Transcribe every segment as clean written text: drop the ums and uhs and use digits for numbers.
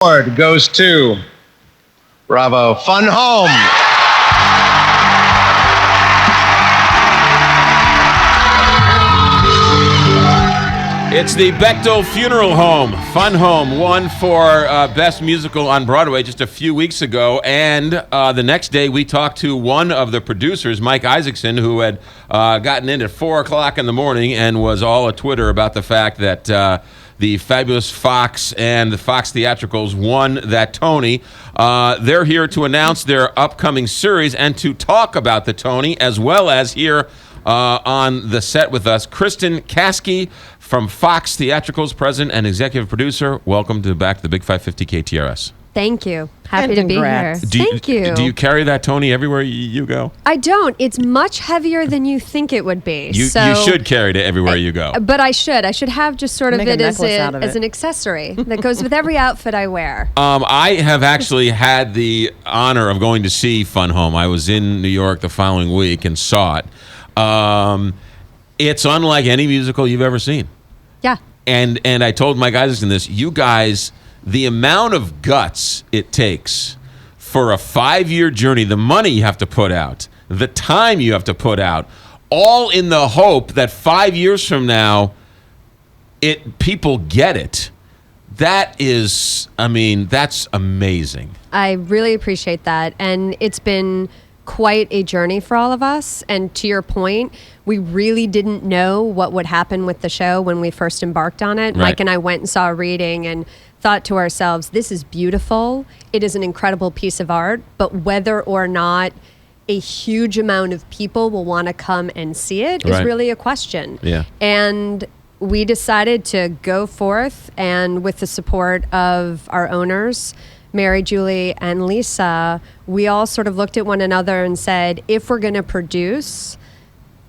Award goes to Bravo Fun Home. It's the Bechtel Funeral Home. Fun Home won for Best Musical on Broadway just a few weeks ago. And the next day, we talked to one of the producers, Mike Isaacson, who had gotten in at 4 o'clock in the morning and was all a Twitter about the fact that the fabulous Fox and the Fox Theatricals won that Tony. They're here to announce their upcoming series and to talk about the Tony, as well as here on the set with us, Kristen Caskey from Fox Theatricals, president and executive producer. Welcome back to the Big 550 KTRS. Thank you. Happy to be here. Thank you. Do you carry that Tony everywhere you go? I don't. It's much heavier than you think it would be. You should carry it everywhere you go. But I should. I should have just sort of it as an accessory that goes with every outfit I wear. I have actually had the honor of going to see Fun Home. I was in New York the following week and saw it. It's unlike any musical you've ever seen. Yeah. And I told my guys in this, you guys, the amount of guts it takes for a 5-year journey, the money you have to put out, the time you have to put out, all in the hope that 5 years from now, people get it. That is, that's amazing. I really appreciate that. And it's been quite a journey for all of us. And to your point, we really didn't know what would happen with the show when we first embarked on it. Right. Mike and I went and saw a reading and thought to ourselves, this is beautiful. It is an incredible piece of art, but whether or not a huge amount of people will want to come and see it is really a question. Yeah. And we decided to go forth, and with the support of our owners, Mary, Julie, and Lisa, we all sort of looked at one another and said, if we're going to produce,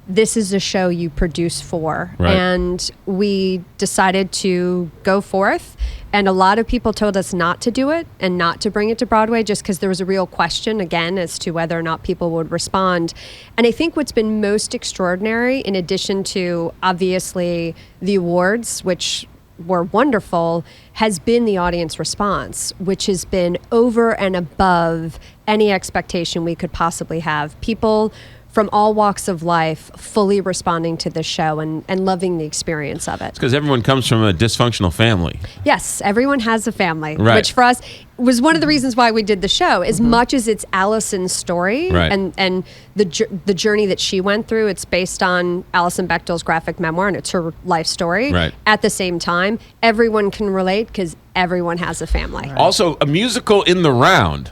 this is a show you produce for. Right. And we decided to go forth. And a lot of people told us not to do it and not to bring it to Broadway just because there was a real question, again, as to whether or not people would respond. And I think what's been most extraordinary, in addition to obviously the awards, which were wonderful, has been the audience response, which has been over and above any expectation we could possibly have. People from all walks of life fully responding to the show and loving the experience of it. It's because everyone comes from a dysfunctional family. Yes, everyone has a family, right, which for us was one of the reasons why we did the show. As much as it's Allison's story and the journey that she went through, it's based on Alison Bechtel's graphic memoir, and it's her life story. Right. At the same time, everyone can relate because everyone has a family. Right. Also, a musical in the round,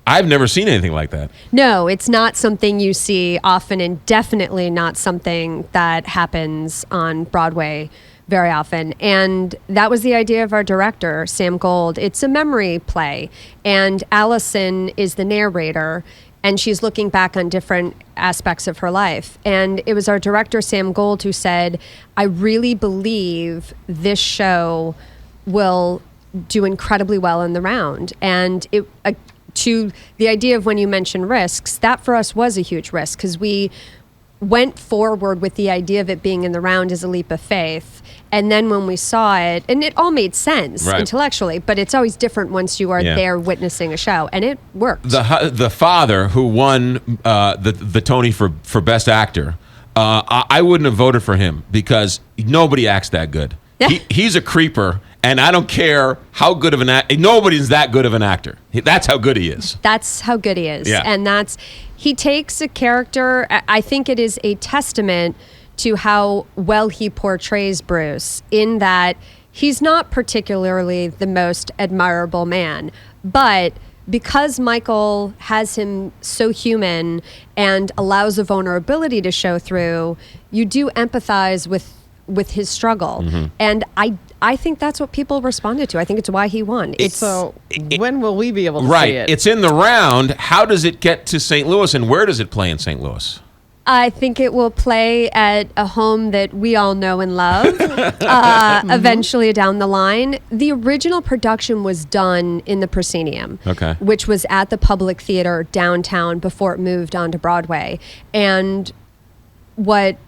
I've never seen anything like that. No, it's not something you see often, and definitely not something that happens on Broadway very often. And that was the idea of our director, Sam Gold. It's a memory play, and Allison is the narrator, and she's looking back on different aspects of her life. And it was our director, Sam Gold, who said, I really believe this show will do incredibly well in the round. And to the idea of when you mention risks, that for us was a huge risk because we went forward with the idea of it being in the round as a leap of faith. And then when we saw it, and it all made sense intellectually, but it's always different once you are there witnessing a show, and it worked. The father who won the Tony for Best Actor, I wouldn't have voted for him because nobody acts that good. He's a creeper. And I don't care how good of an actor. Nobody's that good of an actor. That's how good he is. That's how good he is. Yeah. And he takes a character. I think it is a testament to how well he portrays Bruce, in that he's not particularly the most admirable man. But because Michael has him so human and allows a vulnerability to show through, you do empathize with his struggle. Mm-hmm. And I think that's what people responded to. I think it's why he won. When will we be able to see it? It's in the round. How does it get to St. Louis, and where does it play in St. Louis? I think it will play at a home that we all know and love eventually down the line. The original production was done in the Proscenium, which was at the Public Theater downtown before it moved onto Broadway. And what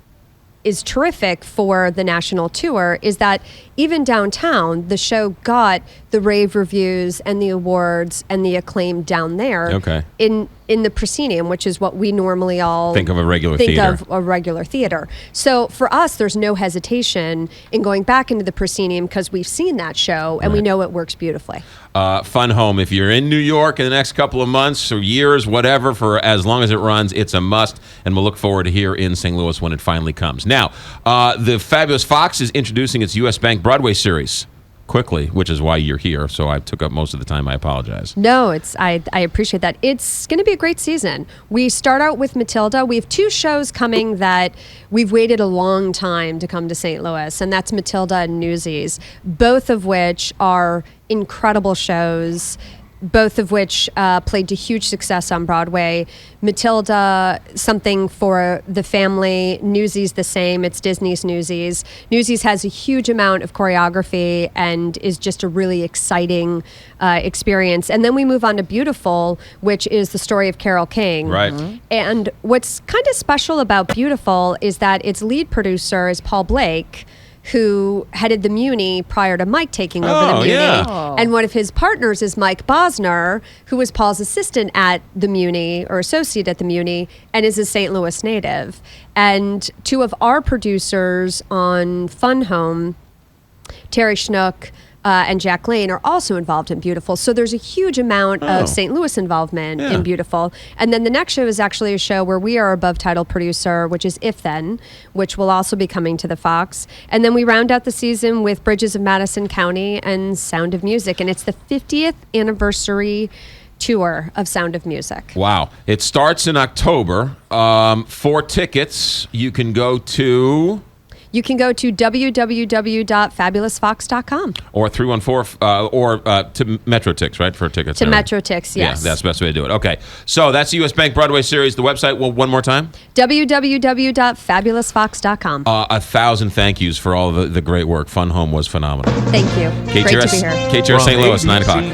is terrific for the national tour is that even downtown, the show got the rave reviews and the awards and the acclaim down there. Okay. In the proscenium, which is what we normally all think of a regular theater. So for us, there's no hesitation in going back into the proscenium because we've seen that show and we know it works beautifully. Fun Home. If you're in New York in the next couple of months or years, whatever, for as long as it runs, it's a must, and we'll look forward to here in St. Louis when it finally comes. Now, the Fabulous Fox is introducing its U.S. Bank Broadway series quickly, which is why you're here. So I took up most of the time. I apologize. No, I appreciate that. It's going to be a great season. We start out with Matilda. We have 2 shows coming that we've waited a long time to come to St. Louis, and that's Matilda and Newsies, both of which are incredible shows, both of which played to huge success on Broadway. Matilda, something for the family. Newsies, the same. It's Disney's Newsies. Newsies has a huge amount of choreography and is just a really exciting experience. And then we move on to Beautiful, which is the story of Carole King. Right. And what's kind of special about Beautiful is that its lead producer is Paul Blake, who headed the Muni prior to Mike taking over the Muni. Yeah. And one of his partners is Mike Bosner, who was Paul's assistant at the Muni, or associate at the Muni, and is a St. Louis native. And 2 of our producers on Fun Home, Terry Schnook and Jack Lane, are also involved in Beautiful. So there's a huge amount of St. Louis involvement in Beautiful. And then the next show is actually a show where we are above title producer, which is If Then, which will also be coming to the Fox. And then we round out the season with Bridges of Madison County and Sound of Music. And it's the 50th anniversary tour of Sound of Music. Wow. It starts in October. For tickets, you can go to... You can go to www.fabulousfox.com. Or 314, or to MetroTix, right, for tickets? To MetroTix, yes. Yeah, that's the best way to do it. Okay, so that's the U.S. Bank Broadway series. The website, one more time? www.fabulousfox.com. 1,000 thank yous for all the great work. Fun Home was phenomenal. Thank you. Great to be here. KTRS St. Louis, 9 o'clock.